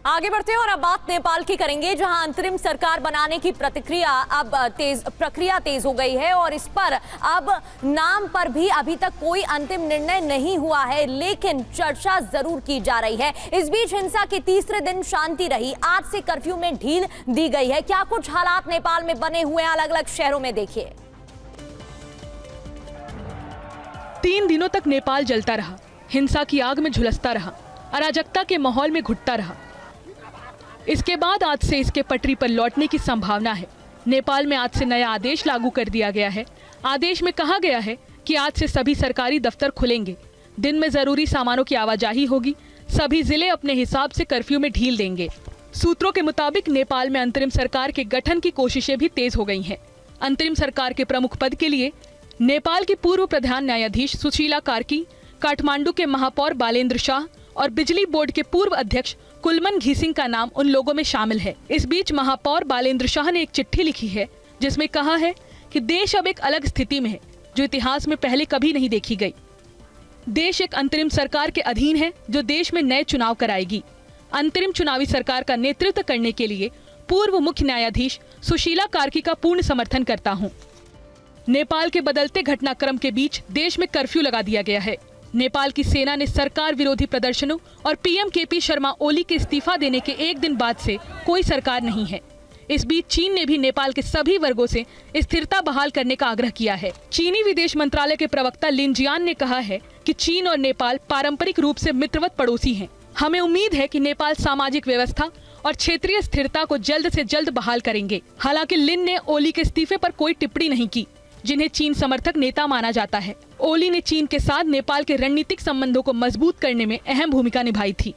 आगे बढ़ते हैं और अब बात नेपाल की करेंगे, जहां अंतरिम सरकार बनाने की प्रक्रिया तेज हो गई है और इस पर अब नाम पर भी अभी तक कोई अंतिम निर्णय नहीं हुआ है, लेकिन चर्चा जरूर की जा रही है। इस बीच हिंसा के तीसरे दिन शांति रही। आज से कर्फ्यू में ढील दी गई है। क्या कुछ हालात नेपाल में बने हुए हैं, अलग अलग शहरों में देखिए। 3 दिनों तक नेपाल जलता रहा, हिंसा की आग में झुलसता रहा, अराजकता के माहौल में घुटता रहा। इसके बाद आज से इसके पटरी पर लौटने की संभावना है। नेपाल में आज से नया आदेश लागू कर दिया गया है। आदेश में कहा गया है कि आज से सभी सरकारी दफ्तर खुलेंगे, दिन में जरूरी सामानों की आवाजाही होगी, सभी जिले अपने हिसाब से कर्फ्यू में ढील देंगे। सूत्रों के मुताबिक नेपाल में अंतरिम सरकार के गठन की कोशिशें भी तेज हो गई हैं। अंतरिम सरकार के प्रमुख पद के लिए नेपाल की पूर्व प्रधान न्यायाधीश सुशीला कार्की, काठमांडू के महापौर बालेन्द्र शाह और बिजली बोर्ड के पूर्व अध्यक्ष कुलमन घिसिंग का नाम उन लोगों में शामिल है। इस बीच महापौर बालेन्द्र शाह ने एक चिट्ठी लिखी है जिसमें कहा है कि देश अब एक अलग स्थिति में है जो इतिहास में पहले कभी नहीं देखी गई। देश एक अंतरिम सरकार के अधीन है जो देश में नए चुनाव कराएगी। अंतरिम चुनावी सरकार का नेतृत्व करने के लिए पूर्व मुख्य न्यायाधीश सुशीला कार्की का पूर्ण समर्थन करता हूँ। नेपाल के बदलते घटनाक्रम के बीच देश में कर्फ्यू लगा दिया गया है। नेपाल की सेना ने सरकार विरोधी प्रदर्शनों और पीएम केपी शर्मा ओली के इस्तीफा देने के एक दिन बाद से कोई सरकार नहीं है। इस बीच चीन ने भी नेपाल के सभी वर्गों से स्थिरता बहाल करने का आग्रह किया है। चीनी विदेश मंत्रालय के प्रवक्ता लिन जियान ने कहा है कि चीन और नेपाल पारंपरिक रूप से मित्रवत पड़ोसी हैं। हमें उम्मीद है कि नेपाल सामाजिक व्यवस्था और क्षेत्रीय स्थिरता को जल्द से जल्द बहाल करेंगे। हालांकि लिन ने ओली के इस्तीफे पर कोई टिप्पणी नहीं की, जिन्हें चीन समर्थक नेता माना जाता है। ओली ने चीन के साथ नेपाल के रणनीतिक संबंधों को मजबूत करने में अहम भूमिका निभाई थी।